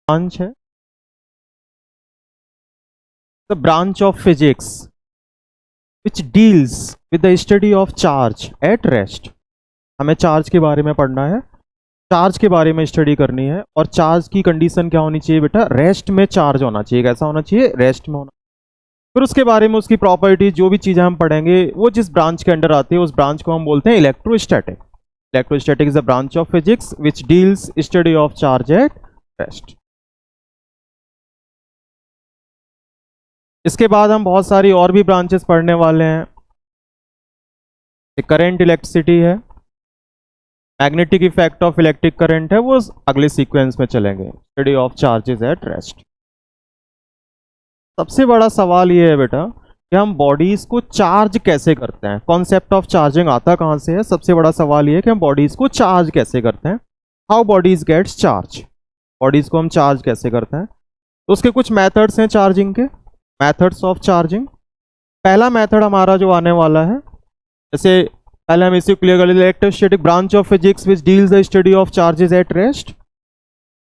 Branch है the branch of physics which deals with the study of charge at rest. हमें charge के बारे में पढ़ना है, चार्ज के बारे में स्टडी करनी है। और चार्ज की कंडीशन क्या होनी चाहिए बेटा? रेस्ट में चार्ज होना चाहिए। कैसा होना चाहिए? रेस्ट में होना। फिर उसके बारे में उसकी प्रॉपर्टी, जो भी चीजें हम पढ़ेंगे वो जिस ब्रांच के अंडर आती है उस ब्रांच को हम बोलते हैं electrostatic. Electrostatic is the branch of physics which deals study of charge at rest. इसके बाद हम बहुत सारी और भी ब्रांचेस पढ़ने वाले हैं। करंट इलेक्ट्रिसिटी है, magnetic effect of electric current है, वो अगले सीक्वेंस में चलेंगे। Study of charges at rest. सबसे बड़ा सवाल ये है बेटा कि हम बॉडीज को चार्ज कैसे करते हैं। कॉन्सेप्ट ऑफ चार्जिंग आता कहां से है? सबसे बड़ा सवाल ये है कि हम बॉडीज को चार्ज कैसे करते हैं। How bodies gets charge, bodies को हम चार्ज कैसे करते हैं। तो उसके कुछ मेथड्स हैं चार्जिंग के, मेथड्स ऑफ चार्जिंग। पहला मेथड हमारा जो आने वाला है, जैसे पहले हम इसे क्लियर कर लेते हैं, electrostatic branch of physics which deals the study of charges at rest.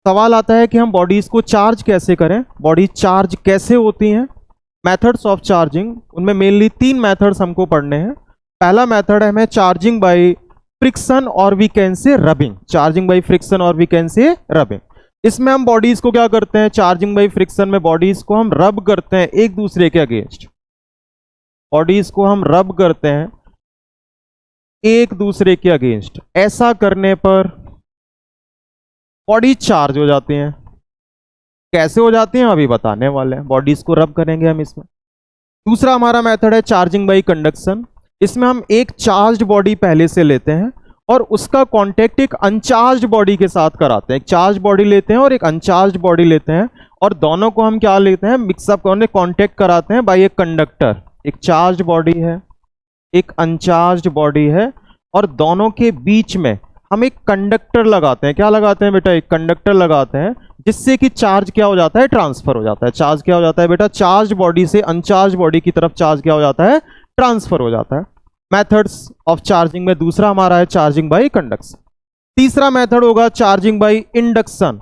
सवाल आता है कि हम बॉडीज को चार्ज कैसे करें, बॉडी चार्ज कैसे होती हैं। मेथड्स ऑफ चार्जिंग, उनमें मेनली 3 मेथड्स हमको पढ़ने हैं। पहला मेथड है हमें चार्जिंग बाय फ्रिक्शन और we can say rubbing. Charging by friction और वी कैन से रबिंग। इसमें हम बॉडीज को क्या करते हैं? चार्जिंग बाय फ्रिक्शन में बॉडीज को हम रब करते हैं एक दूसरे के अगेंस्ट। बॉडीज को हम रब करते हैं एक दूसरे के अगेंस्ट। ऐसा करने पर बॉडी चार्ज हो जाती हैं। कैसे हो जाती हैं अभी बताने वाले हैं। बॉडीज को रब करेंगे हम इसमें। दूसरा हमारा मेथड है चार्जिंग बाय कंडक्शन। इसमें हम एक चार्ज्ड बॉडी पहले से लेते हैं और उसका कांटेक्ट एक अनचार्ज्ड बॉडी के साथ कराते हैं। एक चार्ज बॉडी लेते हैं और एक अनचार्ज्ड बॉडी लेते हैं और दोनों को हम क्या लेते हैं? मिक्सअप करने, कांटेक्ट कराते हैं बाय एक कंडक्टर। एक चार्ज्ड बॉडी है, एक अनचार्ज्ड बॉडी है और दोनों के बीच में हम एक कंडक्टर लगाते हैं। क्या लगाते हैं बेटा? एक कंडक्टर लगाते हैं, जिससे कि चार्ज क्या हो जाता है? ट्रांसफर हो जाता है। चार्ज क्या हो जाता है बेटा? चार्ज बॉडी से अनचार्ज बॉडी की तरफ चार्ज क्या हो जाता है? ट्रांसफर हो जाता है। मेथड्स ऑफ चार्जिंग में दूसरा हमारा है चार्जिंग बाय कंडक्शन। तीसरा मेथड होगा charging by induction.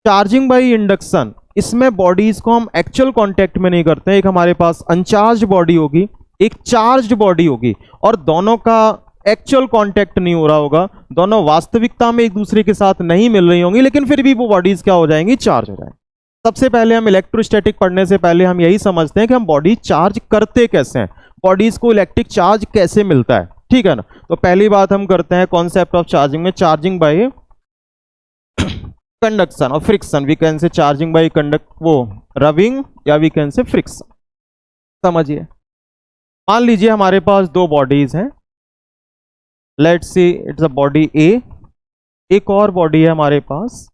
Charging by induction, इसमें बॉडीज को हम एक्चुअल कांटेक्ट में नहीं करते हैं। एक हमारे पास अनचार्ज बॉडी होगी, एक चार्ज्ड बॉडी होगी और दोनों का एक्चुअल कांटेक्ट नहीं हो रहा होगा, दोनों वास्तविकता में एक दूसरे के साथ नहीं मिल रही होंगी, लेकिन फिर भी वो बॉडीज क्या हो जाएंगी? चार्ज हो जाएंगी। सबसे पहले हम इलेक्ट्रोस्टैटिक पढ़ने से पहले हम यही समझते हैं कि हम बॉडी चार्ज करते कैसे हैं, बॉडीज को इलेक्ट्रिक चार्ज कैसे मिलता है। ठीक है ना? तो पहली बात हम करते हैं कॉन्सेप्ट ऑफ चार्जिंग में, चार्जिंग बाय कंडक्शन और friction. We can say charging by rubbing या वी कैन से फ्रिक्शन। समझिए, मान लीजिए हमारे पास 2 बॉडीज हैं। Let's see it's a body A, एक और बॉडी है हमारे पास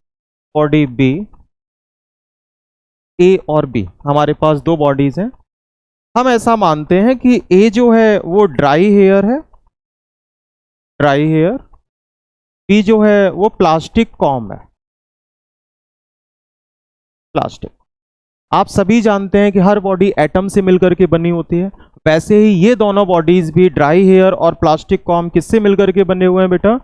बॉडी बी। ए और बी हमारे पास 2 बॉडीज हैं। हम ऐसा मानते हैं कि ए जो है वो ड्राई हेयर है, ड्राई हेयर। बी जो है वो प्लास्टिक कॉम है, प्लास्टिक। आप सभी जानते हैं कि हर बॉडी एटम से मिलकर के बनी होती है। वैसे ही ये दोनों बॉडीज भी, ड्राई हेयर और प्लास्टिक कॉम, किससे मिलकर के बने हुए हैं बेटा?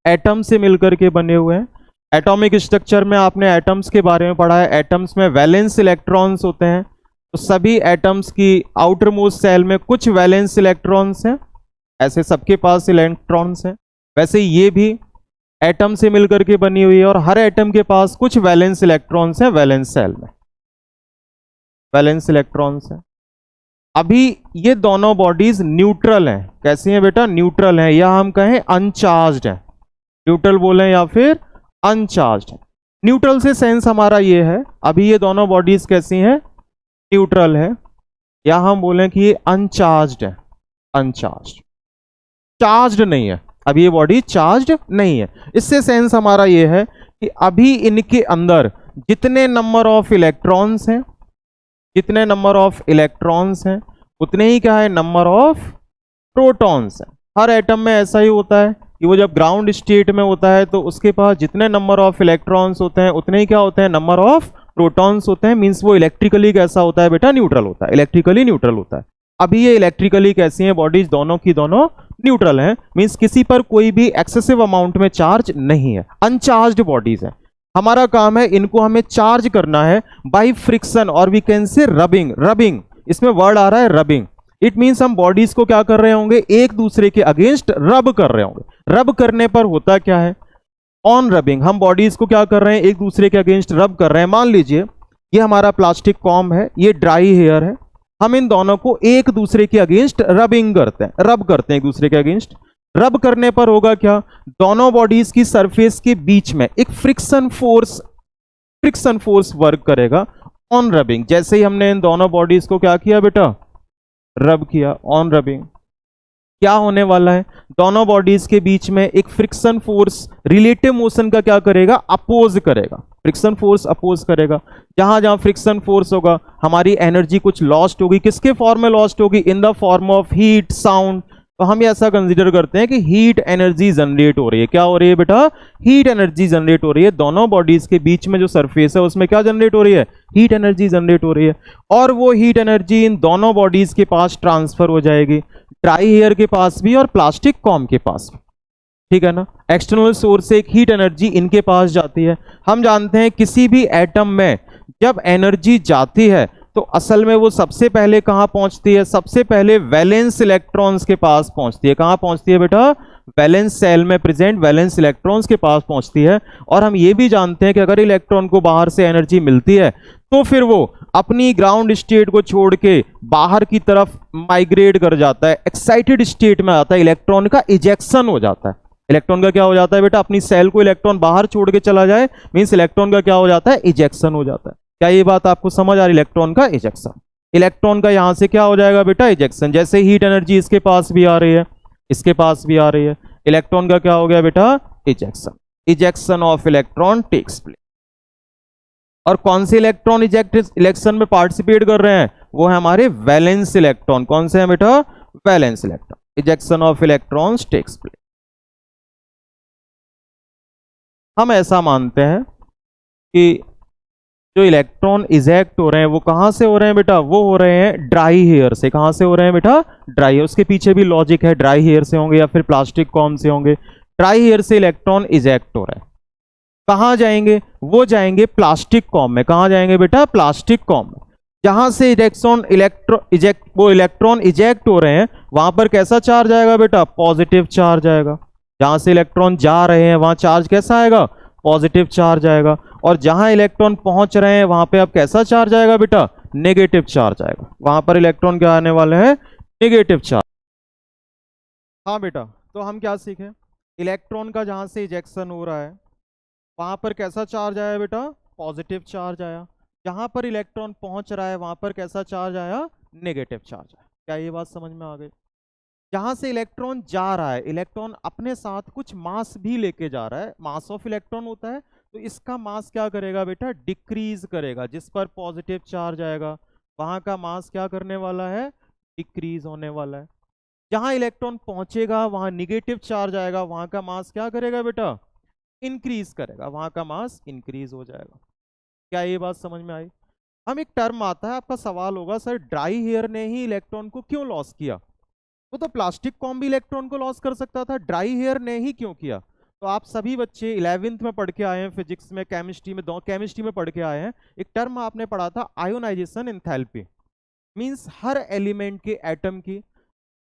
एटम से मिलकर के बने हुए हैं। एटॉमिक स्ट्रक्चर में आपने एटम्स के बारे में पढ़ा है। एटम्स में वैलेंस इलेक्ट्रॉन्स होते हैं। तो सभी एटम्स की आउटर मोस्ट सेल में कुछ वैलेंस इलेक्ट्रॉन्स हैं, ऐसे सबके पास इलेक्ट्रॉन्स हैं। वैसे ये भी एटम से मिलकर के बनी हुई है और हर एटम के पास कुछ वैलेंस इलेक्ट्रॉन्स हैं वैलेंस सेल में, वैलेंस इलेक्ट्रॉन्स हैं। अभी ये दोनों बॉडीज न्यूट्रल हैं। कैसी हैं बेटा? न्यूट्रल हैं, या हम कहें अनचार्ज्ड हैं। न्यूट्रल बोलें या फिर अनचार्ज्ड है। न्यूट्रल से सेंस हमारा ये है, अभी ये दोनों बॉडीज कैसी हैं? न्यूट्रल है, या हम बोलें कि ये अनचार्ज्ड है, अनचार्ज्ड, चार्ज्ड नहीं है। अभी ये बॉडी चार्ज्ड नहीं है। इससे सेंस हमारा ये है कि अभी इनके अंदर जितने नंबर ऑफ इलेक्ट्रॉन्स हैं, जितने नंबर ऑफ इलेक्ट्रॉन्स हैं उतने ही क्या है? नंबर ऑफ प्रोटॉन्स हैं। हर एटम में ऐसा ही होता है कि वो जब ग्राउंड स्टेट में होता है तो उसके पास जितने नंबर ऑफ इलेक्ट्रॉन्स होते हैं उतने ही क्या होते हैं? नंबर ऑफ प्रोटॉन्स होते हैं। मींस वो इलेक्ट्रिकली कैसा होता है बेटा? न्यूट्रल होता है, इलेक्ट्रिकली न्यूट्रल होता है। अभी ये इलेक्ट्रिकली कैसी हैं बॉडीज? दोनों की दोनों न्यूट्रल हैं। मींस किसी पर कोई भी एक्सेसिव अमाउंट में चार्ज नहीं है, अनचार्ज्ड बॉडीज हैं। हमारा काम है इनको हमें चार्ज करना है बाय फ्रिक्शन, और we can say rubbing. Rubbing, इसमें वर्ड आ रहा है रबिंग। इट मींस हम बॉडीज को क्या कर रहे होंगे, एक दूसरे के अगेंस्ट रब कर रहे होंगे। रब करने पर होता क्या है, ऑन रबिंग, हम बॉडीज को क्या कर रहे हैं, एक दूसरे के अगेंस्ट रब कर रहे हैं। मान लीजिए ये हमारा प्लास्टिक कॉम है, ये ड्राई हेयर है, हम इन दोनों को एक दूसरे के अगेंस्ट रबिंग करते हैं, रब करते हैं एक दूसरे के अगेंस्ट। रब करने पर होगा क्या, दोनों बॉडीज की सरफेस के बीच में एक फ्रिक्शन फोर्स वर्क करेगा ऑन रबिंग। जैसे ही हमने इन दोनों बॉडीज को क्या किया बेटा, रब किया, ऑन रबिंग, क्या होने वाला है, दोनों बॉडीज के बीच में एक फ्रिक्शन फोर्स रिलेटिव मोशन का क्या करेगा, अपोज करेगा, फ्रिक्शन फोर्स अपोज करेगा। जहां जहां फ्रिक्शन फोर्स होगा हमारी एनर्जी कुछ लॉस्ट होगी, किसके फॉर्म में लॉस्ट होगी, in the form of heat, sound. तो हम ऐसा कंसीडर करते हैं कि हीट एनर्जी जनरेट हो रही है। क्या हो रही है बेटा, हीट एनर्जी जनरेट हो रही है, दोनों बॉडीज के बीच में जो सरफेस है उसमें क्या जनरेट हो रही है, हीट एनर्जी जनरेट हो रही है। और वो हीट एनर्जी इन दोनों बॉडीज के पास ट्रांसफर हो जाएगी, ड्राई हेयर के पास भी और प्लास्टिक कॉम के पास भी, ठीक है ना। एक्सटर्नल सोर्स से एक हीट एनर्जी इनके पास जाती है। हम जानते हैं किसी भी एटम में जब एनर्जी जाती है तो असल में वो सबसे पहले कहां पहुंचती है, सबसे पहले वैलेंस इलेक्ट्रॉन्स के पास पहुंचती है। कहां पहुंचती है बेटा, वैलेंस सेल में प्रेजेंट वैलेंस इलेक्ट्रॉन्स के पास पहुंचती है। और हम ये भी जानते हैं कि अगर इलेक्ट्रॉन को बाहर से एनर्जी मिलती है तो फिर वो अपनी ग्राउंड स्टेट को छोड़ के बाहर की तरफ माइग्रेट कर जाता है, एक्साइटेड स्टेट में आता है, इलेक्ट्रॉन का इजेक्शन हो जाता है। इलेक्ट्रॉन का क्या हो जाता है बेटा, अपनी सेल को इलेक्ट्रॉन बाहर छोड़ के चला जाए, मींस इलेक्ट्रॉन का क्या हो जाता है, इजेक्शन हो जाता है। क्या ये बात आपको समझ आ रही, इलेक्ट्रॉन का इजेक्शन, इलेक्ट्रॉन का यहां से क्या हो जाएगा बेटा, इजेक्शन। जैसे हीट एनर्जी इसके पास भी आ रही है, इसके पास भी आ रही है, इलेक्ट्रॉन का क्या हो गया बेटा, ejection. Ejection of electron takes place. और कौन से इलेक्ट्रॉन इलेक्शन में पार्टिसिपेट कर रहे हैं, वो है हमारे वैलेंस इलेक्ट्रॉन। कौन से हैं बेटा, valence electron. Ejection of electrons takes place. हम ऐसा मानते हैं कि जो इलेक्ट्रॉन इजेक्ट हो रहे हैं वो कहां से हो रहे हैं बेटा, वो हो रहे हैं ड्राई हेयर से। कहां से हो रहे हैं बेटा, ड्राई हेयर। उसके पीछे भी लॉजिक है, ड्राई हेयर से होंगे या फिर प्लास्टिक कॉम से होंगे। ड्राई हेयर से इलेक्ट्रॉन इजेक्ट हो रहे हैं, कहां जाएंगे, वो जाएंगे प्लास्टिक कॉम में। कहां जाएंगे बेटा, प्लास्टिक कॉम में। जहां से इलेक्ट्रॉन इजेक्ट हो रहे हैं वहां पर कैसा चार्ज आएगा बेटा, पॉजिटिव चार्ज आएगा। जहां से इलेक्ट्रॉन जा रहे हैं वहां चार्ज कैसा आएगा, पॉजिटिव चार्ज आएगा। और जहां इलेक्ट्रॉन पहुंच रहे हैं वहां पे अब कैसा चार्ज आएगा बेटा, नेगेटिव चार्ज आएगा। वहां पर इलेक्ट्रॉन क्या आने वाले हैं, नेगेटिव चार्ज। हाँ बेटा, तो हम क्या सीखे, इलेक्ट्रॉन का जहां से इजेक्शन हो रहा है वहां पर कैसा चार्ज आया बेटा, पॉजिटिव चार्ज आया। जहां पर इलेक्ट्रॉन पहुंच रहा है वहां पर कैसा चार्ज आया, नेगेटिव चार्ज आया। क्या ये बात समझ में आ गई। जहां से इलेक्ट्रॉन जा रहा है, इलेक्ट्रॉन अपने साथ कुछ मास भी लेके जा रहा है, मास ऑफ इलेक्ट्रॉन होता है, तो इसका मास क्या करेगा बेटा, डिक्रीज करेगा। जिस पर पॉजिटिव चार्ज आएगा वहां का मास क्या करने वाला है, डिक्रीज होने वाला है। जहां इलेक्ट्रॉन पहुंचेगा वहां निगेटिव चार्ज आएगा, वहां का मास क्या करेगा बेटा, इंक्रीज करेगा, वहां का मास इंक्रीज हो जाएगा। क्या ये बात समझ में आई। हम एक टर्म आता है, आपका सवाल होगा सर ड्राई हेयर ने ही इलेक्ट्रॉन को क्यों लॉस किया, वो तो प्लास्टिक कॉम भी इलेक्ट्रॉन को लॉस कर सकता था, ड्राई हेयर ने ही क्यों किया। तो आप सभी बच्चे 11वीं में पढ़ के आए हैं, फिजिक्स में, केमिस्ट्री में, दो केमिस्ट्री में पढ़ के आए हैं, एक टर्म आपने पढ़ा था आयोनाइजेशन एंथैल्पी। मींस हर एलिमेंट के एटम की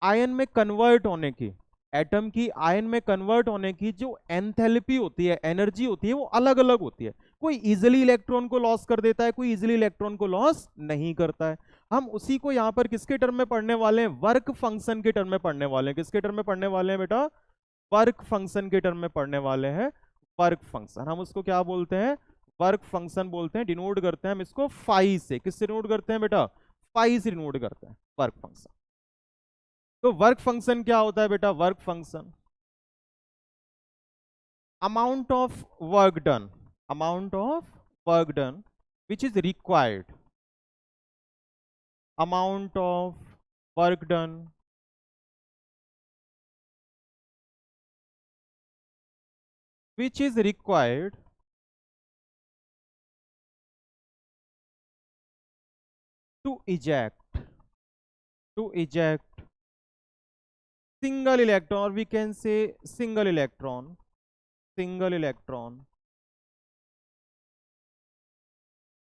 आयन में कन्वर्ट होने की, एटम की आयन में कन्वर्ट होने की जो एंथैल्पी होती है, एनर्जी होती है, वो अलग अलग होती है। कोई इजिली इलेक्ट्रॉन को लॉस कर देता है, कोई इजिली इलेक्ट्रॉन को लॉस नहीं करता है। हम उसी को यहां पर किसके टर्म में पढ़ने वाले हैं, वर्क फंक्शन के टर्म में पढ़ने वाले हैं। किसके टर्म में पढ़ने वाले हैं बेटा, वर्क फंक्शन के टर्म में पढ़ने वाले हैं। वर्क फंक्शन हम उसको क्या बोलते हैं, वर्क फंक्शन बोलते हैं। डिनोट करते हैं हम इसको फाई से। किससे डिनोट करते हैं बेटा, फाई से डिनोट करते हैं वर्क फंक्शन। तो वर्क फंक्शन क्या होता है बेटा, work function amount of work done, amount of work done which is required, amount of work done which is required to eject single electron, or we can say single electron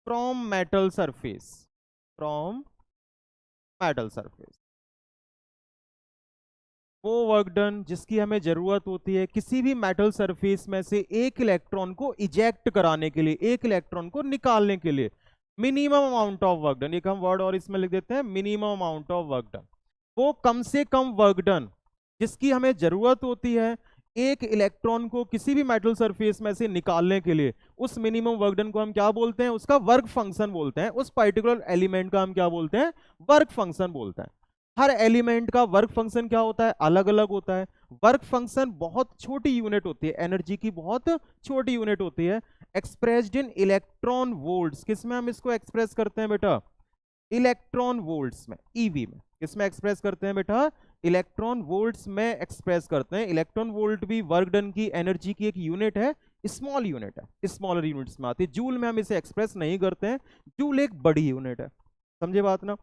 from metal surface, from metal surface, वो work done जिसकी हमें जरूरत होती है किसी भी metal surface में से एक इलेक्ट्रॉन को इजेक्ट कराने के लिए, एक इलेक्ट्रॉन को निकालने के लिए। Minimum amount of work done, एक हम वर्ड और इसमें लिख देते हैं, minimum amount of work done. वो कम से कम वर्क डन जिसकी हमें जरूरत होती है एक इलेक्ट्रॉन को किसी भी मेटल सरफेस में से निकालने के लिए, उस मिनिमम वर्क डन को हम क्या बोलते हैं, उसका वर्क फंक्शन बोलते हैं। उस पर्टिकुलर एलिमेंट का हम क्या बोलते हैं, वर्क फंक्शन बोलते हैं। हर एलिमेंट का वर्क फंक्शन क्या होता है, अलग अलग होता है। वर्क फंक्शन बहुत छोटी यूनिट होती है, एनर्जी की बहुत छोटी यूनिट होती है, एक्सप्रेस्ड इन इलेक्ट्रॉन वोल्ट्स। किसमें हम इसको एक्सप्रेस करते हैं बेटा, इलेक्ट्रॉन वोल्ट्स में, ईवी में। किसमें एक्सप्रेस करते हैं बेटा, इलेक्ट्रॉन वोल्ट्स में एक्सप्रेस करते हैं। इलेक्ट्रॉन वोल्ट भी वर्क डन की एनर्जी की एक यूनिट है, स्मॉल यूनिट है, स्मॉलर यूनिट्स में आती है। जूल में हम इसे एक्सप्रेस नहीं करते हैं, जूल एक बड़ी यूनिट है, समझे बात ना।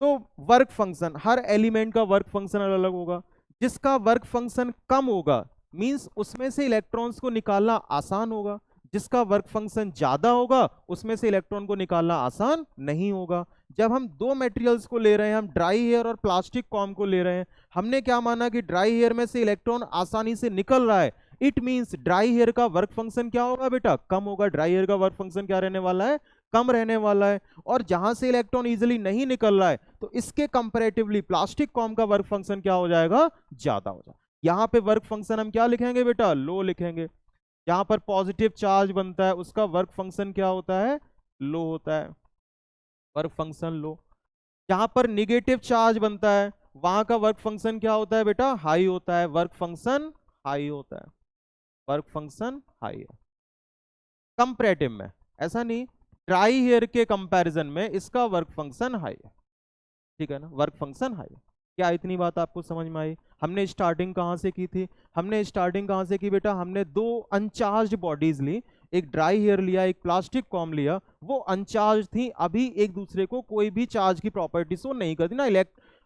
तो वर्क फंक्शन, हर एलिमेंट का वर्क फंक्शन अलग अलग होगा। जिसका वर्क फंक्शन कम होगा मींस उसमें से इलेक्ट्रॉन्स को निकालना आसान होगा, जिसका वर्क फंक्शन ज्यादा होगा उसमें से इलेक्ट्रॉन को निकालना आसान नहीं होगा। जब हम दो मटेरियल्स को ले रहे हैं, हम ड्राई हेयर और प्लास्टिक कॉम को ले रहे हैं, हमने क्या माना कि ड्राई हेयर में से इलेक्ट्रॉन आसानी से निकल रहा है, इट मींस ड्राई हेयर का वर्क फंक्शन क्या होगा बेटा, कम होगा। ड्राई हेयर का वर्क फंक्शन क्या रहने वाला है, कम रहने वाला है। और जहां से इलेक्ट्रॉन इजीली नहीं निकल रहा है तो इसके कंपैरेटिवली प्लास्टिक कॉम का वर्क फंक्शन क्या हो जाएगा, ज्यादा हो जाएगा। यहां पे वर्क फंक्शन हम क्या लिखेंगे बेटा, लो लिखेंगे। जहां पर पॉजिटिव चार्ज बनता है उसका वर्क फंक्शन क्या होता है, लो होता है, वर्क फंक्शन लो। जहां पर निगेटिव चार्ज बनता है वहां का वर्क फंक्शन क्या होता है बेटा, हाई होता है, वर्क फंक्शन हाई होता है, वर्क फंक्शन हाई है। कंपैरेटिव में ऐसा नहीं, ड्राई हेयर के कंपैरिजन में इसका वर्क फंक्शन हाई है, ठीक है ना, वर्क फंक्शन हाई है। क्या इतनी बात आपको समझ में आई। हमने स्टार्टिंग कहां से की थी, हमने स्टार्टिंग कहां से की बेटा, हमने दो अनचार्ज बॉडीज ली, एक ड्राई हेयर लिया, एक प्लास्टिक कॉम लिया। वो अनचार्ज थी, अभी एक दूसरे को कोई भी चार्ज की प्रॉपर्टी शो नहीं करती, ना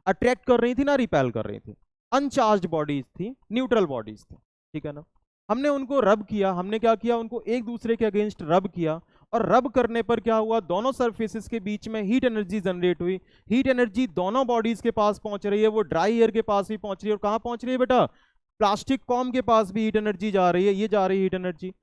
अट्रैक्ट कर रही थी ना रिपेल कर रही थी, अनचार्ज बॉडीज थी, न्यूट्रल बॉडीज थी, ठीक है ना। हमने उनको रब किया, हमने क्या किया, उनको एक दूसरे के अगेंस्ट रब किया, और रब करने पर क्या हुआ, दोनों सरफेसेस के बीच में हीट एनर्जी जनरेट हुई। हीट एनर्जी दोनों बॉडीज के पास पहुंच रही है, वो ड्राई एयर के पास भी पहुंच रही है, और कहां पहुंच रही है बेटा, प्लास्टिक कॉम के पास भी हीट एनर्जी जा रही है, ये जा रही है हीट एनर्जी,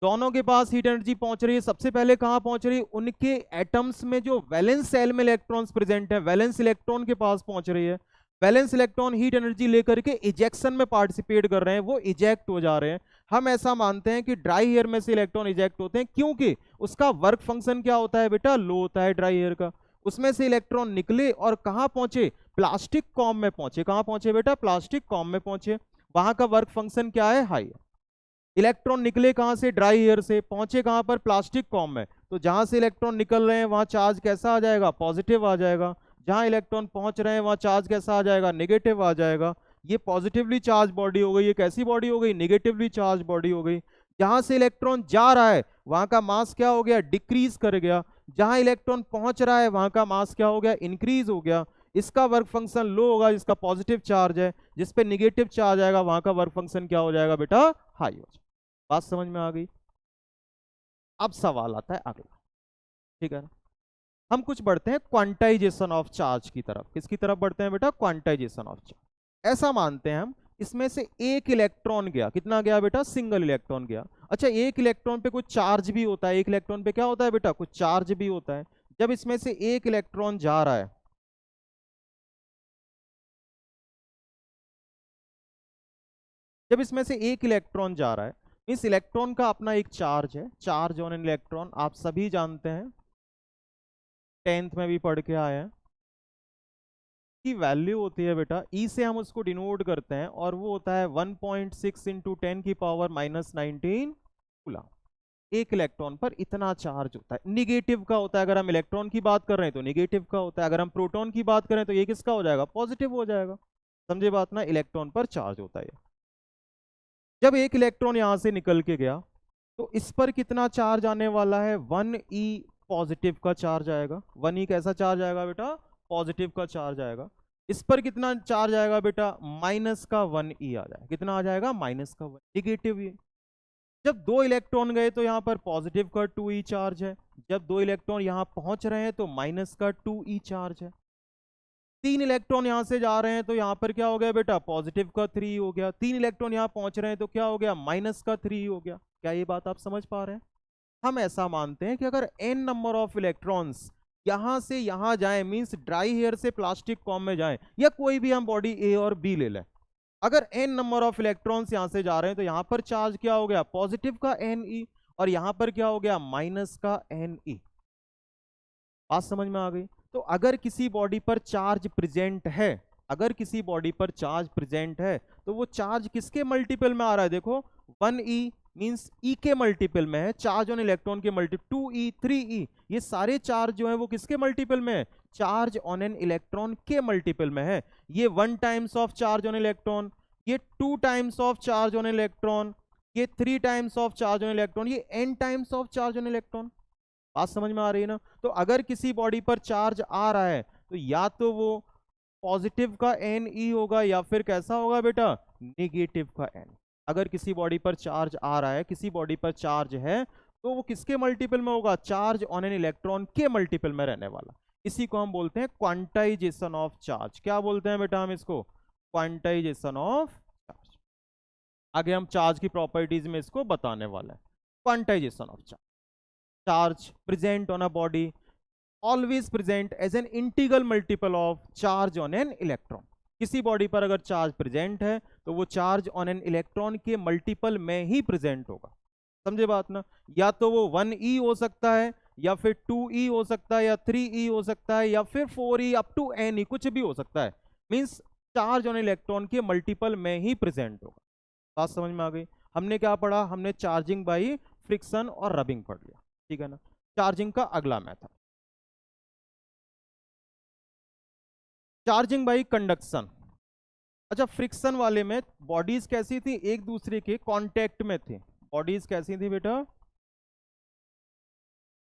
दोनों के पास हीट एनर्जी पहुंच रही है। सबसे पहले कहां पहुंच रही है, उनके एटम्स में जो वैलेंस सेल में इलेक्ट्रॉन्स प्रेजेंट है, वैलेंस इलेक्ट्रॉन के पास पहुंच रही है। वैलेंस इलेक्ट्रॉन हीट एनर्जी लेकर के इजेक्शन में पार्टिसिपेट कर रहे हैं, वो इजेक्ट हो जा रहे हैं। हम ऐसा मानते हैं कि ड्राई एयर में से इलेक्ट्रॉन इजेक्ट होते हैं क्योंकि उसका वर्क फंक्शन क्या होता है बेटा, लो होता है ड्राई एयर का। उसमें से इलेक्ट्रॉन निकले और कहां पहुंचे, प्लास्टिक कॉम में पहुंचे। कहां पहुंचे बेटा, प्लास्टिक कॉम में पहुंचे, वहां का वर्क फंक्शन क्या है, हाई है। इलेक्ट्रॉन निकले कहां से, ड्राई एयर से, पहुंचे कहां पर, प्लास्टिक कॉम में। तो जहां से इलेक्ट्रॉन निकल रहे हैं वहां चार्ज कैसा आ जाएगा, पॉजिटिव आ जाएगा। जहां इलेक्ट्रॉन पहुंच रहे हैं वहां चार्ज कैसा आ जाएगा, नेगेटिव आ जाएगा। ये पॉजिटिवली चार्ज बॉडी हो गई, ये कैसी बॉडी हो गई, नेगेटिवली चार्ज बॉडी हो गई। जहां से इलेक्ट्रॉन जा रहा है वहां का मास क्या हो गया, डिक्रीज कर गया। जहां इलेक्ट्रॉन पहुंच रहा है वहां का मास क्या हो गया, इंक्रीज हो गया। इसका वर्क फंक्शन लो होगा जिसका पॉजिटिव चार्ज है, जिस पे निगेटिव चार्ज आएगा वहां का वर्क फंक्शन क्या हो जाएगा बेटा, हाई हो जाएगा। बात समझ में आ गई। अब सवाल आता है अगला, ठीक है ना। हम कुछ बढ़ते हैं क्वांटाइजेशन ऑफ चार्ज की तरफ। किसकी तरफ बढ़ते हैं बेटा, क्वांटाइजेशन ऑफ चार्ज। ऐसा मानते हैं हम इसमें से एक इलेक्ट्रॉन गया, कितना गया बेटा, सिंगल इलेक्ट्रॉन गया। अच्छा, एक इलेक्ट्रॉन पे कुछ चार्ज भी होता है, एक इलेक्ट्रॉन पे क्या होता है बेटा, कुछ चार्ज भी होता है। जब इसमें से एक इलेक्ट्रॉन जा रहा है, जब इसमें से एक इलेक्ट्रॉन जा रहा है, इस इलेक्ट्रॉन का अपना एक चार्ज है, चार्ज ऑन एन इलेक्ट्रॉन आप सभी जानते हैं, 10th में भी पढ़ के आए हैं। की वैल्यू होती है बेटा, ई से हम उसको डिनोट करते हैं, और वो होता है 1.6 इंटू 10 की पावर -19 कूलम। एक इलेक्ट्रॉन पर इतना चार्ज होता है। निगेटिव का होता है, अगर हम इलेक्ट्रॉन की बात कर रहे हैं तो निगेटिव का होता है, अगर हम प्रोटॉन की बात करें तो ये किसका हो जाएगा, पॉजिटिव हो जाएगा। समझे बात ना, इलेक्ट्रॉन पर चार्ज होता है। जब एक इलेक्ट्रॉन यहां से निकल के गया तो इस पर कितना चार्ज आने वाला है, 1e पॉजिटिव का चार्ज आएगा। 1e कैसा चार्ज आएगा बेटा, पॉजिटिव का चार्ज आएगा। इस पर कितना चार्ज आएगा बेटा, माइनस का 1e आ जाएगा। कितना आ जाएगा, माइनस का 1, निगेटिव। जब 2 इलेक्ट्रॉन गए तो यहाँ पर पॉजिटिव का 2e चार्ज है, जब 2 इलेक्ट्रॉन यहाँ पहुंच रहे हैं तो माइनस का 2e चार्ज है। 3 इलेक्ट्रॉन यहां से जा रहे हैं तो यहाँ पर क्या हो गया बेटा, पॉजिटिव का 3 हो गया। 3 इलेक्ट्रॉन यहाँ पहुंच रहे हैं तो क्या हो गया, माइनस का 3 हो गया। क्या ये बात आप समझ पा रहे हैं? हम ऐसा मानते हैं कि अगर n नंबर ऑफ इलेक्ट्रॉन्स यहां से यहां जाए, मींस ड्राई हेयर से प्लास्टिक फॉर्म में जाए, या कोई भी हम बॉडी ए और बी ले लें, अगर n नंबर ऑफ इलेक्ट्रॉन्स यहां से जा रहे हैं तो यहां पर चार्ज क्या हो गया, पॉजिटिव का Ne, और यहां पर क्या हो गया, माइनस का Ne। बात समझ में आ गई? तो अगर किसी बॉडी पर चार्ज प्रेजेंट है, अगर किसी बॉडी पर चार्ज प्रेजेंट है तो वो चार्ज किसके मल्टीपल में आ रहा है, देखो 1e मींस E के मल्टीपल में है, चार्ज ऑन इलेक्ट्रॉन के मल्टीपल 2e 3e, ये सारे चार्ज जो है वो किसके मल्टीपल में है, चार्ज ऑन एन इलेक्ट्रॉन के मल्टीपल में है। ये 1 times of charge on electron, ये 2 times of charge on electron, ये 3 times of charge on electron, ये n times of charge on electron. बात समझ में आ रही है ना? तो अगर किसी बॉडी पर चार्ज आ रहा है तो या तो वो पॉजिटिव का Ne होगा या फिर कैसा होगा बेटा, नेगेटिव का N। अगर किसी बॉडी पर चार्ज आ रहा है, किसी बॉडी पर चार्ज है, तो वो किसके मल्टीपल में होगा, चार्ज ऑन एन इलेक्ट्रॉन के मल्टीपल में रहने वाला। इसी को हम बोलते हैं क्वांटाइजेशन ऑफ चार्ज। क्या बोलते हैं बेटा हम इसको, क्वांटाइजेशन ऑफ चार्ज। आगे हम चार्ज की प्रॉपर्टीज में इसको बताने वाले हैं। Quantization of charge, charge present on a body always present as an integral multiple of charge on an electron। किसी बॉडी पर अगर चार्ज प्रेजेंट है तो वो चार्ज ऑन एन इलेक्ट्रॉन के मल्टीपल में ही प्रेजेंट होगा। समझे बात ना? या तो वो 1e हो सकता है, या फिर 2e हो सकता है, या 3e हो सकता है, या फिर 4e अप टू ne, कुछ भी हो सकता है। मींस चार्ज ऑन इलेक्ट्रॉन के मल्टीपल में ही प्रेजेंट होगा। बात समझ में आ गई? हमने क्या पढ़ा, हमने चार्जिंग बाई फ्रिक्शन और रबिंग पढ़ लिया, ठीक है ना। चार्जिंग का अगला मेथड, चार्जिंग बाई कंडक्शन। अच्छा, फ्रिक्शन वाले में बॉडीज कैसी थी, एक दूसरे के कांटेक्ट में थी। बॉडीज कैसी थी बेटा,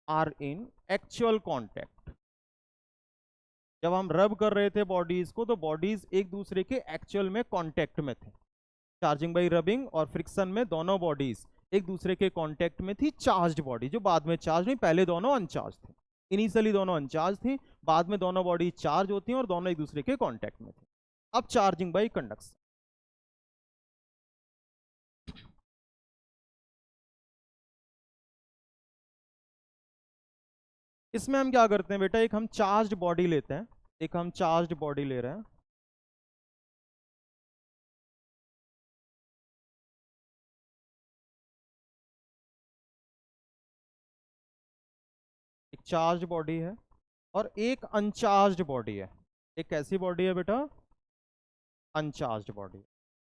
आर इन एक्चुअल कांटेक्ट। जब हम रब कर रहे थे बॉडीज को तो बॉडीज एक दूसरे के एक्चुअल में कांटेक्ट में थे। चार्जिंग बाई रबिंग और फ्रिक्शन में दोनों बॉडीज एक दूसरे के कांटेक्ट में थी। चार्ज्ड बॉडी जो बाद में चार्ज नहीं, पहले दोनों अनचार्ज थे। इनिशियली दोनों अनचार्ज थी, बाद में दोनों बॉडी चार्ज होती हैं और दोनों एक दूसरे के कांटेक्ट में थे। अब चार्जिंग बाई कंडक्शन, इसमें हम क्या करते हैं बेटा, एक हम चार्ज्ड बॉडी लेते हैं, एक हम चार्ज्ड बॉडी ले रहे हैं। एक चार्ज बॉडी है और एक अनचार्ज्ड बॉडी है। एक कैसी बॉडी है बेटा, अनचार्ज्ड बॉडी।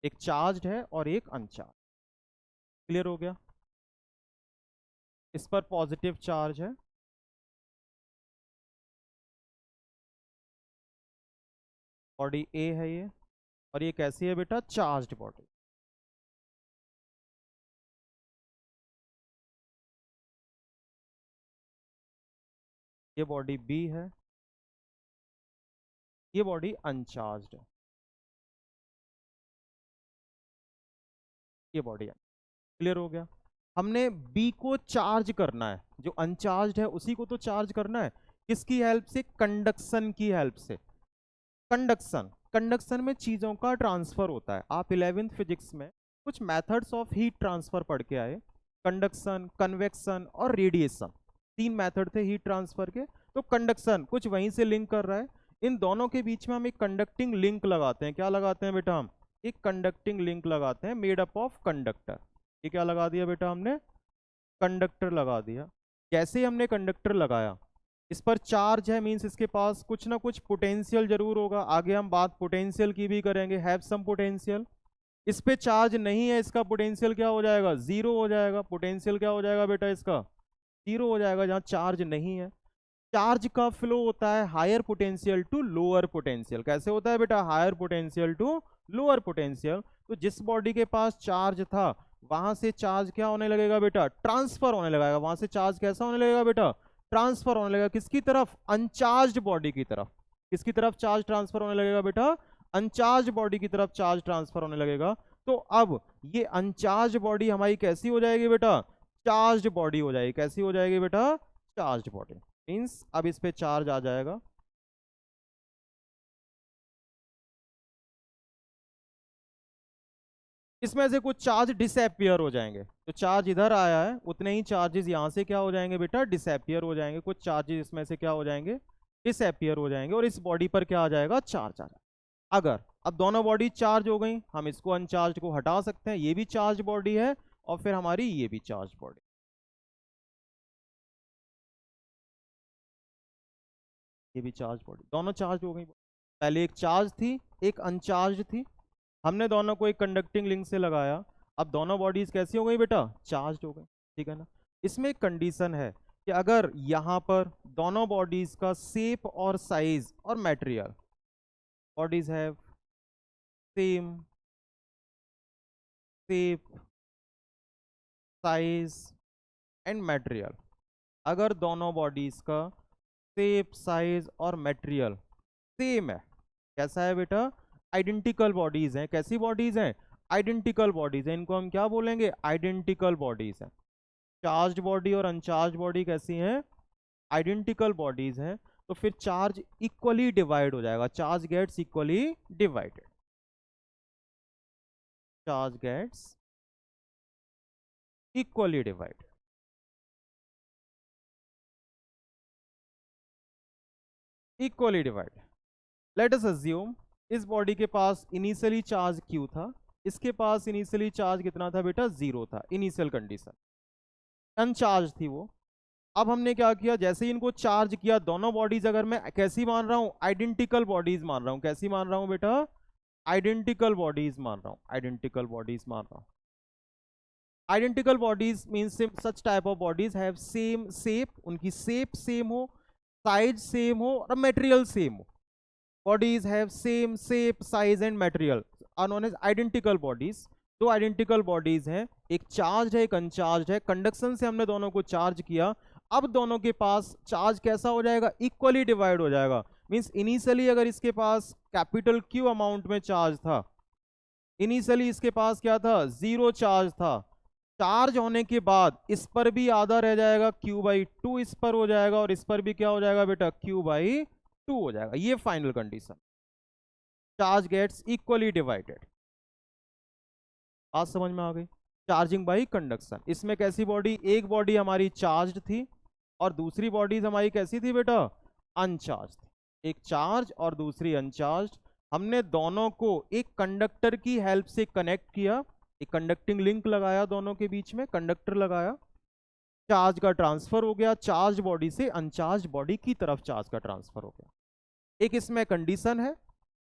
एक चार्ज्ड है और एक अनचार्ज। क्लियर हो गया? इस पर पॉजिटिव चार्ज है, बॉडी ए है ये, और ये कैसी है बेटा, चार्ज्ड बॉडी। ये बॉडी बी है, ये बॉडी अनचार्ज्ड है, ये बॉडी है। क्लियर हो गया? हमने बी को चार्ज करना है, जो अनचार्ज्ड है उसी को तो चार्ज करना है। किसकी हेल्प से, कंडक्शन की हेल्प से। कंडक्शन, कंडक्शन में चीजों का ट्रांसफर होता है। आप 11th फिजिक्स में कुछ मेथड्स ऑफ हीट ट्रांसफर पढ़ के आए, कंडक्शन, कन्वेक्शन और रेडिएशन, 3 मेथड थे हीट ट्रांसफर के। तो कंडक्शन कुछ वहीं से लिंक कर रहा है, इन दोनों के बीच में हम एक कंडक्टिंग लिंक लगाते हैं। क्या लगाते हैं बेटा हम, एक कंडक्टिंग लिंक लगाते हैं मेड अप ऑफ कंडक्टर। ये क्या लगा दिया बेटा हमने, कंडक्टर लगा दिया। जैसे ही हमने कंडक्टर लगाया, इस पर चार्ज है, मींस इसके पास कुछ ना कुछ पोटेंशियल जरूर होगा। आगे हम बात पोटेंशियल की भी करेंगे, हैव सम पोटेंशियल। इस पे चार्ज नहीं है, इसका पोटेंशियल क्या हो जाएगा, जीरो हो जाएगा। पोटेंशियल क्या हो जाएगा बेटा इसका, जीरो हो जाएगा जहां चार्ज नहीं है। चार्ज का फ्लो होता है higher potential to lower potential. कैसे होता है बेटा, higher potential to lower potential. तो जिस बॉडी के पास चार्ज था वहां से चार्ज क्या होने लगेगा बेटा, ट्रांसफर होने लगेगा। वहां से चार्ज कैसा होने लगेगा बेटा, ट्रांसफर होने लगेगा। किसकी तरफ, अनचार्ज्ड बॉडी की तरफ। किसकी तरफ चार्ज ट्रांसफर होने लगेगा बेटा, अनचार्ज्ड बॉडी की तरफ चार्ज ट्रांसफर होने लगेगा। तो अब ये अनचार्ज बॉडी हमारी कैसी हो जाएगी बेटा, चार्ज बॉडी हो जाएगी। कैसी हो जाएगी बेटा, चार्ज बॉडी। मीन्स अब इस पे चार्ज आ जाएगा। इसमें से कुछ चार्ज डिसअपियर हो जाएंगे। तो चार्ज इधर आया है, उतने ही चार्जेस यहां से क्या हो जाएंगे बेटा, डिसअपियर हो जाएंगे। कुछ चार्जेस इसमें से क्या हो जाएंगे, डिसअपियर हो जाएंगे, और इस बॉडी पर क्या आ जाएगा, चार्ज आ जाएगा। अगर अब दोनों बॉडी चार्ज हो गई, हम इसको अनचार्ज को हटा सकते हैं, ये भी चार्ज बॉडी है, और फिर हमारी ये भी चार्ज बॉडी, ये भी चार्ज बॉडी, दोनों चार्ज हो गई। पहले एक चार्ज थी, एक अनचार्ज थी, हमने दोनों को एक कंडक्टिंग लिंक से लगाया, अब दोनों बॉडीज कैसी हो गई बेटा, चार्ज हो गई। ठीक है ना। इसमें एक कंडीशन है कि अगर यहाँ पर दोनों बॉडीज का शेप और साइज और material, bodies have same shape size and material, अगर दोनों बॉडीज का शेप साइज और मटेरियल सेम है, कैसा है बेटा, आइडेंटिकल बॉडीज हैं। कैसी बॉडीज हैं, आइडेंटिकल बॉडीज हैं। इनको हम क्या बोलेंगे, आइडेंटिकल बॉडीज हैं। चार्ज बॉडी और अनचार्ज बॉडी कैसी हैं, आइडेंटिकल बॉडीज हैं। तो फिर चार्ज इक्वली डिवाइड हो जाएगा, charge gets equally divided, charge gets equally divided. Equally divided. Let us assume इस बॉडी के पास इनिशियली चार्ज Q था, इसके पास इनिशियली चार्ज कितना था बेटा, 0 था। इनिशियल कंडीशन अनचार्ज थी वो। अब हमने क्या किया, जैसे ही इनको चार्ज किया, दोनों बॉडीज अगर मैं कैसी मान रहा हूं, आइडेंटिकल बॉडीज मान रहा हूं। कैसी मान रहा हूं बेटा, आइडेंटिकल बॉडीज मान रहा हूं, आइडेंटिकल बॉडीज मान रहा हूं। Identical bodies means such type of bodies have same shape, उनकी शेप सेम हो, साइज सेम हो और मटेरियल सेम हो। Bodies have same shape size and material are known as identical bodies. दो आइडेंटिकल बॉडीज हैं, एक चार्ज है एक अनचार्ज है। कंडक्शन से हमने दोनों को चार्ज किया, अब दोनों के पास चार्ज कैसा हो जाएगा, इक्वली डिवाइड हो जाएगा। मींस इनिशियली अगर इसके पास कैपिटल Q अमाउंट में चार्ज था, इनिशियली इसके पास क्या था, 0 चार्ज था। चार्ज होने के बाद इस पर भी आधा रह जाएगा, Q/2 इस पर हो जाएगा, और इस पर भी क्या हो जाएगा बेटा, Q/2 हो जाएगा। ये final condition, charge gets equally divided. आज समझ में आ गई, चार्जिंग बाई कंडक्शन। इसमें कैसी बॉडी, एक बॉडी हमारी चार्ज थी और दूसरी बॉडीज हमारी कैसी थी बेटा, अनचार्ज थी। एक चार्ज और दूसरी अनचार्ज, हमने दोनों को एक कंडक्टर की हेल्प से कनेक्ट किया, एक कंडक्टिंग लिंक लगाया दोनों के बीच में, कंडक्टर लगाया, चार्ज का ट्रांसफर हो गया, चार्ज बॉडी से अनचार्ज बॉडी की तरफ चार्ज का ट्रांसफर हो गया। एक इसमें कंडीशन है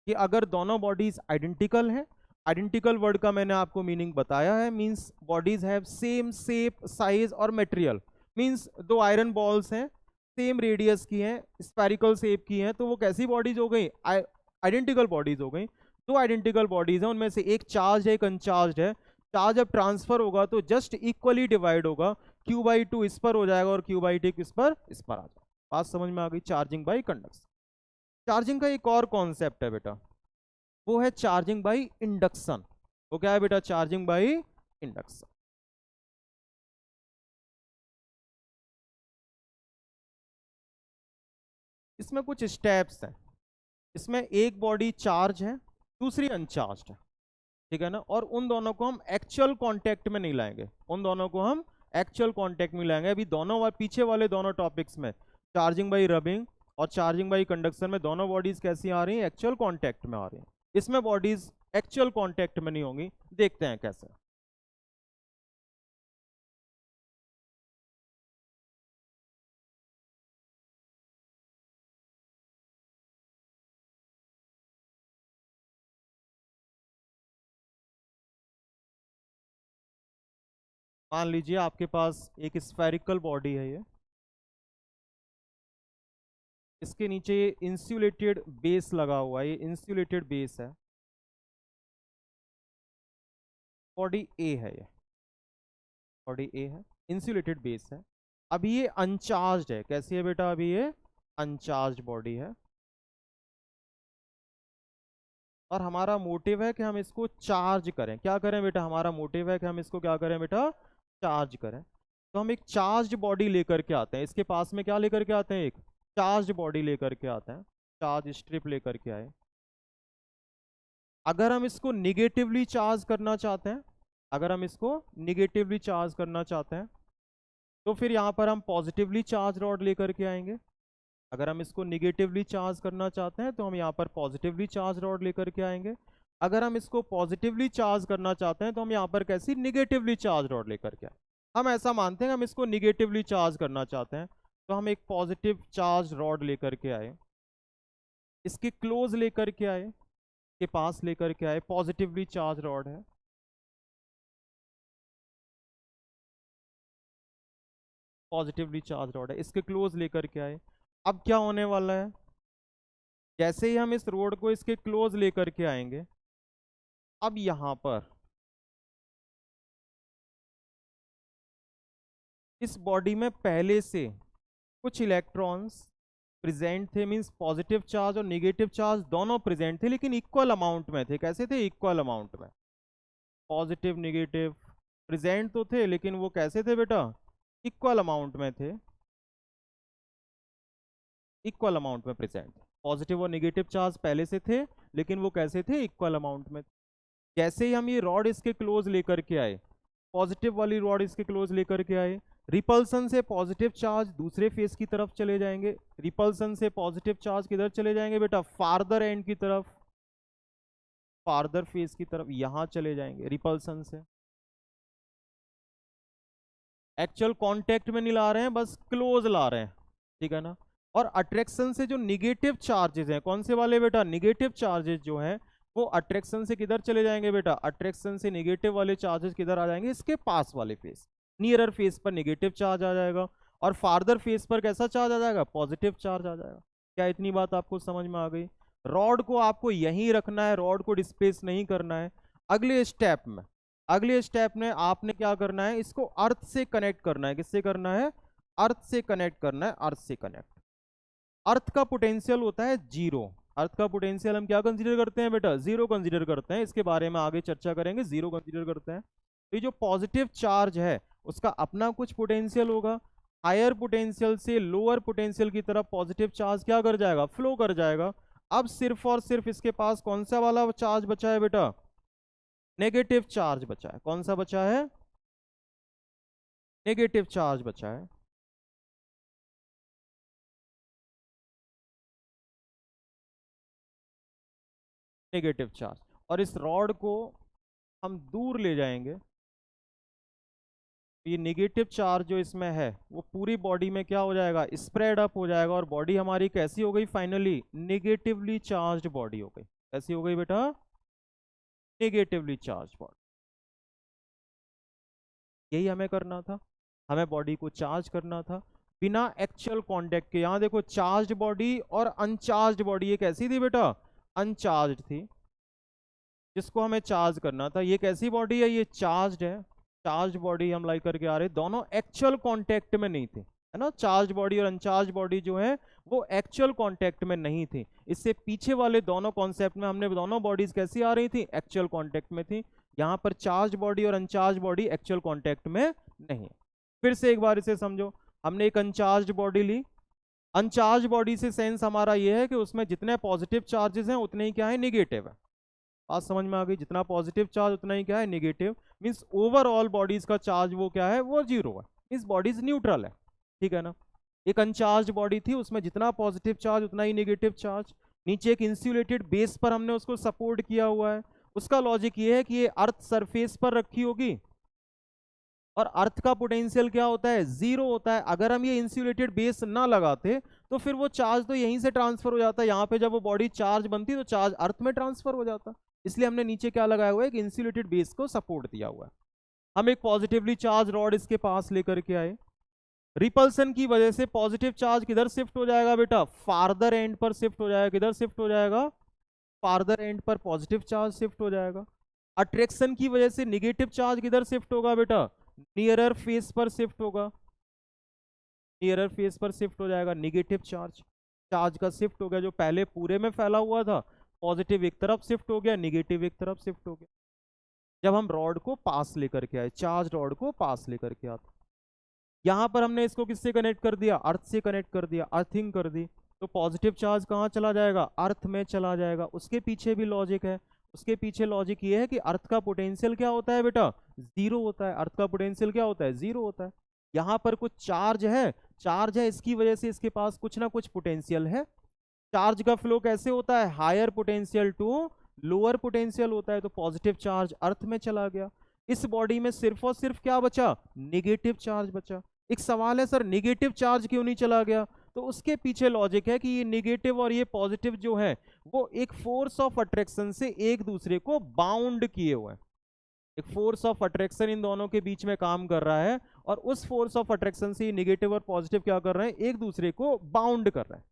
कि अगर दोनों बॉडीज आइडेंटिकल हैं, आइडेंटिकल वर्ड का मैंने आपको मीनिंग बताया है, means bodies have same shape size और मटेरियल। मींस दो आयरन बॉल्स हैं, सेम रेडियस की हैं, स्फेरिकल शेप की हैं, तो वो कैसी बॉडीज हो गई, आइडेंटिकल बॉडीज हो गई। दो आइडेंटिकल बॉडीज हैं, उनमें से एक चार्ज है एक अनचार्ज है। चार्ज जब ट्रांसफर होगा तो जस्ट इक्वली डिवाइड होगा, Q/2 इस पर हो जाएगा और Q/2 इस पर आ जाएगा। बात समझ में आ गई, चार्जिंग बाई कंडक्शन। चार्जिंग का एक और कॉन्सेप्ट है बेटा, वो है चार्जिंग बाई इंडक्शन। वो क्या है बेटा, चार्जिंग बाई इंडक्शन। इसमें कुछ स्टेप्स हैं। इसमें एक बॉडी चार्ज है, दूसरी अनचार्ज है, ठीक है ना। और उन दोनों को हम एक्चुअल कांटेक्ट में नहीं लाएंगे, उन दोनों को हम एक्चुअल कांटेक्ट में लाएंगे। अभी दोनों पीछे वाले दोनों टॉपिक्स में, चार्जिंग बाई रबिंग और चार्जिंग बाई कंडक्शन में, दोनों बॉडीज कैसी आ रही हैं, एक्चुअल कांटेक्ट में आ रही हैं। इसमें बॉडीज एक्चुअल कांटेक्ट में नहीं होंगी, देखते हैं कैसे। मान लीजिए आपके पास एक स्फेरिकल बॉडी है, ये इसके नीचे ये इंसुलेटेड बेस लगा हुआ है, ये इंसुलेटेड बेस है, बॉडी ए है, ये बॉडी ए है, इंसुलेटेड बेस है। अभी ये अनचार्ज है, कैसी है बेटा, अभी ये अनचार्ज बॉडी है। और हमारा मोटिव है कि हम इसको चार्ज करें। क्या करें बेटा, हमारा मोटिव है कि हम इसको क्या करें बेटा, चार्ज करें। तो हम एक चार्ज बॉडी लेकर के आते हैं, इसके पास में क्या लेकर के आते हैं, एक चार्ज बॉडी लेकर के आते हैं, चार्ज स्ट्रिप लेकर के आए। अगर हम इसको निगेटिवली चार्ज करना चाहते हैं, अगर हम इसको निगेटिवली चार्ज करना चाहते हैं तो फिर यहाँ पर हम पॉजिटिवली चार्ज रॉड लेकर के आएंगे। अगर हम इसको निगेटिवली चार्ज करना चाहते हैं तो हम यहाँ पर पॉजिटिवली चार्ज रॉड लेकर के आएंगे। अगर हम इसको पॉजिटिवली चार्ज करना चाहते हैं तो हम यहाँ पर कैसी, निगेटिवली चार्ज रॉड लेकर के आए। हम ऐसा मानते हैं हम इसको निगेटिवली चार्ज करना चाहते हैं, तो हम एक पॉजिटिव चार्ज रॉड लेकर के आए, इसके क्लोज लेकर के आए, के पास लेकर के आए, पॉजिटिवली चार्ज रॉड है, पॉजिटिवली चार्ज रॉड है, इसके क्लोज लेकर के आए। अब क्या होने वाला है, जैसे ही हम इस रोड को इसके क्लोज लेकर के आएंगे, अब यहां पर इस बॉडी में पहले से कुछ इलेक्ट्रॉन्स प्रेजेंट थे, मींस पॉजिटिव चार्ज और नेगेटिव चार्ज दोनों प्रेजेंट थे, लेकिन इक्वल अमाउंट में थे। कैसे थे, इक्वल अमाउंट में। पॉजिटिव नेगेटिव प्रेजेंट तो थे, लेकिन वो कैसे थे बेटा, इक्वल अमाउंट में थे, इक्वल अमाउंट में प्रेजेंट। पॉजिटिव और नेगेटिव चार्ज पहले से थे, लेकिन वो कैसे थे, इक्वल अमाउंट में। जैसे ही हम ये रॉड इसके क्लोज लेकर के आए, पॉजिटिव वाली रॉड इसके क्लोज लेकर के आए, रिपल्सन से पॉजिटिव चार्ज दूसरे फेस की तरफ चले जाएंगे। रिपल्सन से पॉजिटिव चार्ज किधर चले जाएंगे बेटा, फार्दर एंड की तरफ, फार्दर फेस की तरफ, यहां चले जाएंगे रिपल्सन से। एक्चुअल कांटेक्ट में नहीं ला रहे हैं, बस क्लोज ला रहे हैं, ठीक है ना। और अट्रैक्शन से जो निगेटिव चार्जेस हैं, कौन से वाले बेटा, निगेटिव चार्जेस जो हैं वो अट्रैक्शन से किधर चले जाएंगे बेटा, अट्रैक्शन से निगेटिव वाले चार्जेस किधर आ जाएंगे, इसके पास वाले फेस, नियरर फेस पर निगेटिव चार्ज आ जाएगा, और फार्दर फेस पर कैसा चार्ज आ जाएगा, पॉजिटिव चार्ज आ जाएगा। क्या इतनी बात आपको समझ में आ गई। रॉड को आपको यहीं रखना है, रॉड को डिस्प्लेस नहीं करना है। अगले स्टेप में, अगले स्टेप में आपने क्या करना है, इसको अर्थ से कनेक्ट करना है। किससे करना है, अर्थ से कनेक्ट करना है, अर्थ से कनेक्ट। अर्थ का पोटेंशियल होता है जीरो। अर्थ का पोटेंशियल हम क्या कंसीडर करते हैं बेटा, जीरो कंसीडर करते हैं। इसके बारे में आगे चर्चा करेंगे, जीरो कंसीडर करते हैं। तो ये जो पॉजिटिव चार्ज है उसका अपना कुछ पोटेंशियल होगा, हायर पोटेंशियल से लोअर पोटेंशियल की तरफ पॉजिटिव चार्ज क्या कर जाएगा, फ्लो कर जाएगा। अब सिर्फ और सिर्फ इसके पास कौन सा वाला चार्ज बचा है बेटा, नेगेटिव चार्ज बचा है। कौन सा बचा है, नेगेटिव चार्ज बचा है। नेगेटिव चार्ज, और इस रॉड को हम दूर ले जाएंगे। ये नेगेटिव चार्ज जो इसमें है वो पूरी बॉडी में क्या हो जाएगा, स्प्रेड अप हो जाएगा, और बॉडी हमारी कैसी हो गई, फाइनली नेगेटिवली चार्ज बॉडी हो गई। कैसी हो गई बेटा, नेगेटिवली चार्ज बॉडी। यही हमें करना था, हमें बॉडी को चार्ज करना था बिना एक्चुअल कांटेक्ट के। यहां देखो, चार्ज बॉडी और अनचार्ज बॉडी, ये कैसी थी बेटा, अनचार्ज थी, जिसको हमें चार्ज करना था। ये कैसी बॉडी है, ये चार्ज है, चार्ज बॉडी हम लाई करके आ रहे, दोनों एक्चुअल कांटेक्ट में नहीं थे, है ना। चार्ज बॉडी और अनचार्ज बॉडी जो है वो एक्चुअल कांटेक्ट में नहीं थी। इससे पीछे वाले दोनों कॉन्सेप्ट में हमने दोनों बॉडीज कैसी आ रही थी, एक्चुअल कांटेक्ट में थी। यहाँ पर चार्ज बॉडी और अनचार्ज बॉडी एक्चुअल कांटेक्ट में नहीं। फिर से एक बार इसे समझो, हमने एक अनचार्ज बॉडी ली। अनचार्ज बॉडी से सेंस हमारा ये है कि उसमें जितने पॉजिटिव चार्जेस हैं उतने ही क्या है, निगेटिव है। बात समझ में आ गई, जितना पॉजिटिव चार्ज उतना ही क्या है, निगेटिव। मींस ओवरऑल बॉडीज का चार्ज वो क्या है, वो जीरो है, मींस बॉडीज न्यूट्रल है, ठीक है ना। एक अनचार्ज बॉडी थी, उसमें जितना पॉजिटिव चार्ज उतना ही नेगेटिव चार्ज। नीचे एक इंसुलेटेड बेस पर हमने उसको सपोर्ट किया हुआ है। उसका लॉजिक ये है कि ये अर्थ सरफेस पर रखी होगी, और अर्थ का पोटेंशियल क्या होता है, जीरो होता है। अगर हम ये इंसुलेटेड बेस ना लगाते तो फिर वो चार्ज तो यहीं से ट्रांसफर हो जाता है, यहाँ पे जब वो बॉडी चार्ज बनती तो चार्ज अर्थ में ट्रांसफर हो जाता। इसलिए हमने नीचे क्या लगाया हुआ है, कि इंसुलेटेड बेस को सपोर्ट दिया हुआ है। हम एक पॉजिटिवली चार्ज रॉड इसके पास लेकर के आए। रिपल्सन की वजह से पॉजिटिव चार्ज किधर शिफ्ट हो जाएगा बेटा, फार्दर एंड पर शिफ्ट हो जाएगा। किधर शिफ्ट हो जाएगा, फार्दर एंड पर पॉजिटिव चार्ज शिफ्ट हो जाएगा। अट्रैक्शन की वजह से निगेटिव चार्ज किधर शिफ्ट होगा बेटा, नियरर फेस पर शिफ्ट होगा, नियरर फेस पर शिफ्ट हो जाएगा। निगेटिव चार्ज, चार्ज का शिफ्ट हो गया, जो पहले पूरे में फैला हुआ था पॉजिटिव एक तरफ शिफ्ट हो गया, निगेटिव एक तरफ शिफ्ट हो गया। जब हम रॉड को पास लेकर के आए, चार्ज रॉड को पास लेकर के आते, यहां पर हमने इसको किससे कनेक्ट कर दिया, अर्थ से कनेक्ट कर दिया, अर्थिंग कर दी, तो पॉजिटिव चार्ज कहाँ चला जाएगा, अर्थ में चला जाएगा। उसके पीछे भी लॉजिक है, उसके पीछे लॉजिक ये है कि अर्थ का पोटेंशियल क्या होता है बेटा, जीरो होता है। अर्थ का पोटेंशियल क्या होता है, जीरो होता है। यहाँ पर कुछ चार्ज है, इसकी वजह से इसके पास कुछ ना कुछ पोटेंशियल है। चार्ज का फ्लो कैसे होता है, higher potential to lower potential होता है। तो पॉजिटिव चार्ज अर्थ में चला गया। इस बॉडी में सिर्फ और सिर्फ क्या बचा, निगेटिव चार्ज बचा। एक सवाल है सर, निगेटिव चार्ज क्यों नहीं चला गया, तो उसके पीछे लॉजिक है कि ये निगेटिव और ये पॉजिटिव जो है वो एक फोर्स ऑफ अट्रैक्शन से एक दूसरे को बाउंड किए हुए हैं। एक फोर्स ऑफ अट्रैक्शन इन दोनों के बीच में काम कर रहा है, और उस फोर्स ऑफ अट्रैक्शन से निगेटिव और पॉजिटिव क्या कर रहे हैं, एक दूसरे को बाउंड कर रहे हैं।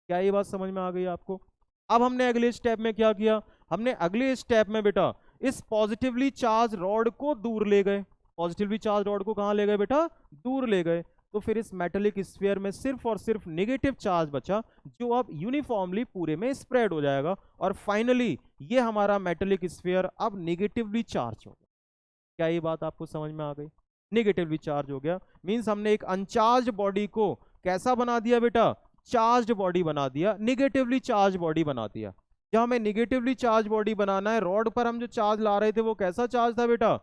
क्या ये बात समझ में आ गई आपको? अब हमने अगले स्टेप में क्या किया, हमने अगले स्टेप में बेटा इस पॉजिटिवली चार्ज रॉड को दूर ले गए। पॉजिटिवली चार्ज रॉड को कहां ले गए बेटा, दूर ले गए। तो फिर इस मेटेलिक स्फीयर में सिर्फ और सिर्फ नेगेटिव चार्ज बचा, जो अब यूनिफॉर्मली पूरे में स्प्रेड हो जाएगा, और फाइनली ये हमारा मेटेलिक स्फीयर अब नेगेटिवली चार्ज हो गया। क्या ये बात आपको समझ में आ गई? नेगेटिवली चार्ज हो गया मींस हमने एक अनचार्ज बॉडी को कैसा बना दिया बेटा, चार्ज बॉडी बना दिया, निगेटिवली चार्ज बॉडी बना दिया। जब हमें निगेटिवली चार्ज बॉडी बनाना है, रॉड पर हम जो चार्ज ला रहे थे वो कैसा चार्ज था बेटा,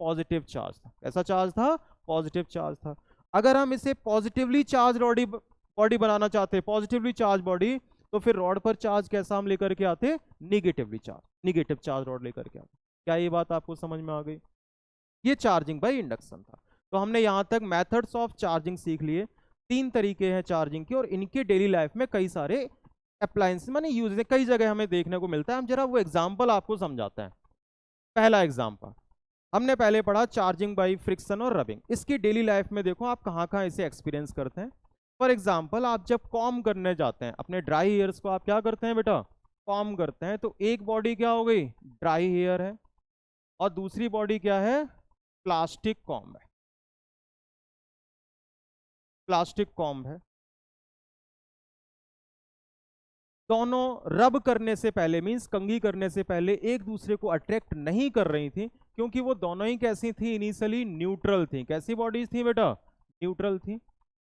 पॉजिटिव चार्ज था। कैसा चार्ज था, पॉजिटिव चार्ज था। अगर हम इसे पॉजिटिवली चार्ज बॉडी बनाना चाहते, पॉजिटिवली चार्ज बॉडी, तो फिर रॉड पर चार्ज कैसा हम लेकर के आते, negatively charge, negative charge rod लेकर के आते। क्या ये बात आपको समझ में आ गई? ये चार्जिंग बाय इंडक्शन था। तो हमने यहां तक मेथड्स ऑफ चार्जिंग सीख लिए। 3 तरीके हैं चार्जिंग के, और इनके डेली लाइफ में कई सारे अप्लायंस माने यूज है, कई जगह हमें देखने को मिलता है। हम जरा वो एग्जांपल आपको समझाते हैं। पहला एग्जांपल हमने पहले पढ़ा, चार्जिंग बाय फ्रिक्शन और रबिंग। इसकी डेली लाइफ में देखो आप कहाँ कहाँ इसे एक्सपीरियंस करते हैं। फॉर एग्जाम्पल, आप जब कॉम करने जाते हैं अपने ड्राई हेयर्स को, आप क्या करते हैं बेटा, कॉम करते हैं। तो एक बॉडी क्या हो गई, ड्राई हेयर है, और दूसरी बॉडी क्या है, प्लास्टिक कॉम्ब है। प्लास्टिक कॉम्ब है। दोनों रब करने से पहले मींस कंघी करने से पहले एक दूसरे को अट्रैक्ट नहीं कर रही थी, क्योंकि वो दोनों ही कैसी थी, इनिशियली न्यूट्रल थी। कैसी बॉडीज थी बेटा, न्यूट्रल थी।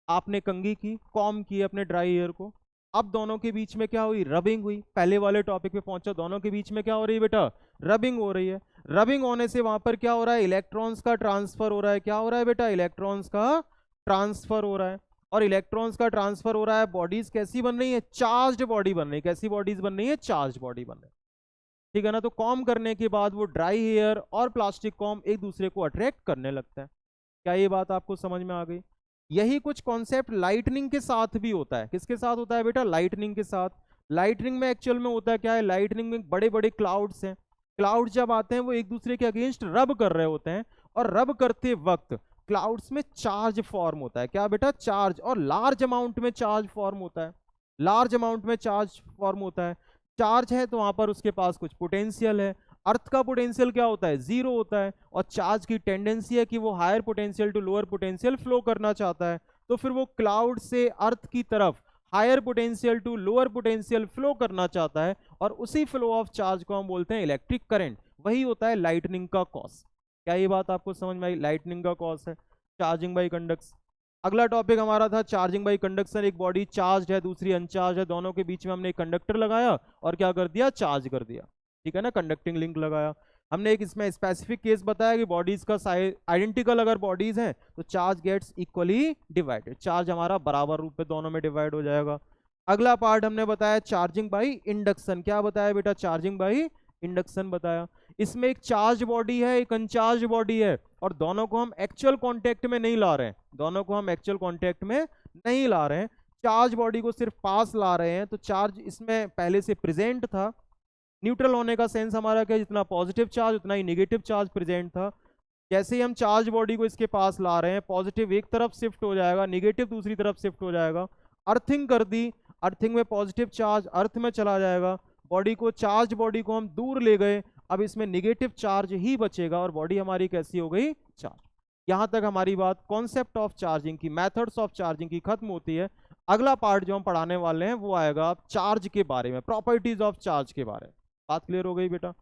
आपने कंघी की, कॉम की अपने ड्राई हेयर को, अब दोनों के बीच में क्या हुई, रबिंग हुई। पहले वाले टॉपिक पे पहुंचा, दोनों के बीच में क्या हो रही है बेटा, रबिंग हो रही है। रबिंग होने से वहां पर क्या हो रहा है, इलेक्ट्रॉन्स का ट्रांसफर हो रहा है। क्या हो रहा है बेटा, इलेक्ट्रॉन्स का ट्रांसफर हो रहा है। और इलेक्ट्रॉन्स का ट्रांसफर हो रहा है, बॉडीज कैसी बन रही है, चार्ज्ड बॉडी बन रही है। कैसी बॉडीज बन रही है, चार्ज बॉडी बन रही है। ठीक है ना? तो कॉम करने के बाद वो ड्राई हेयर और प्लास्टिक कॉम एक दूसरे को अट्रैक्ट करने लगता है। क्या ये बात आपको समझ में आ गई? यही कुछ कॉन्सेप्ट लाइटनिंग के साथ भी होता है। किसके साथ होता है बेटा, लाइटनिंग के साथ। लाइटनिंग में एक्चुअल में होता है क्या है, लाइटनिंग में बड़े बड़े क्लाउड्स हैं। क्लाउड जब आते हैं वो एक दूसरे के अगेंस्ट रब कर रहे होते हैं, और रब करते वक्त क्लाउड्स में चार्ज फॉर्म होता है। क्या बेटा, चार्ज, और लार्ज अमाउंट में चार्ज फॉर्म होता है। लार्ज अमाउंट में चार्ज फॉर्म होता है। चार्ज है तो वहां पर उसके पास कुछ पोटेंशियल है। अर्थ का पोटेंशियल क्या होता है, जीरो होता है, और चार्ज की टेंडेंसी है कि वो higher potential to lower potential flow करना चाहता है। तो फिर वो क्लाउड से अर्थ की तरफ higher potential to lower potential flow करना चाहता है, और उसी फ्लो ऑफ चार्ज को हम बोलते हैं इलेक्ट्रिक करंट। वही होता है लाइटनिंग का कॉज। क्या ये बात आपको समझ में आई? लाइटनिंग का कॉज है चार्जिंग बाई कंडक्शन। अगला टॉपिक हमारा था चार्जिंग बाई कंडक्शन। एक बॉडी चार्ज है, दूसरी अनचार्ज है, दोनों के बीच में हमने एक कंडक्टर लगाया और क्या कर दिया, चार्ज कर दिया। ठीक है ना, कंडक्टिंग लिंक लगाया। हमने एक इसमें स्पेसिफिक केस बताया कि बॉडीज का साइज आइडेंटिकल अगर बॉडीज हैं तो charge gets equally divided, charge हमारा बराबर रूप में दोनों में डिवाइड हो जाएगा। अगला पार्ट हमने बताया चार्जिंग बाई इंडक्शन। क्या बताया बेटा, चार्जिंग बाई इंडक्शन बताया। इसमें एक चार्ज बॉडी है, एक अनचार्ज बॉडी है, और दोनों को हम एक्चुअल कांटेक्ट में नहीं ला रहे हैं। दोनों को हम एक्चुअल कांटेक्ट में नहीं ला रहे हैं, चार्ज बॉडी को सिर्फ पास ला रहे हैं। तो चार्ज इसमें पहले से प्रेजेंट था। न्यूट्रल होने का सेंस हमारा क्या, जितना पॉजिटिव चार्ज उतना ही नेगेटिव चार्ज प्रेजेंट था। जैसे ही हम चार्ज बॉडी को इसके पास ला रहे हैं, पॉजिटिव एक तरफ शिफ्ट हो जाएगा, नेगेटिव दूसरी तरफ शिफ्ट हो जाएगा। अर्थिंग कर दी, अर्थिंग में पॉजिटिव चार्ज अर्थ में चला जाएगा। बॉडी को, चार्ज बॉडी को हम दूर ले गए, अब इसमें नेगेटिव चार्ज ही बचेगा, और बॉडी हमारी कैसी हो गई, चार्ज। यहां तक हमारी बात कॉन्सेप्ट ऑफ चार्जिंग की, मेथड्स ऑफ चार्जिंग की खत्म होती है। अगला पार्ट जो हम पढ़ाने वाले हैं वो आएगा चार्ज के बारे में, प्रॉपर्टीज ऑफ चार्ज के बारे में। बात क्लियर हो गई बेटा।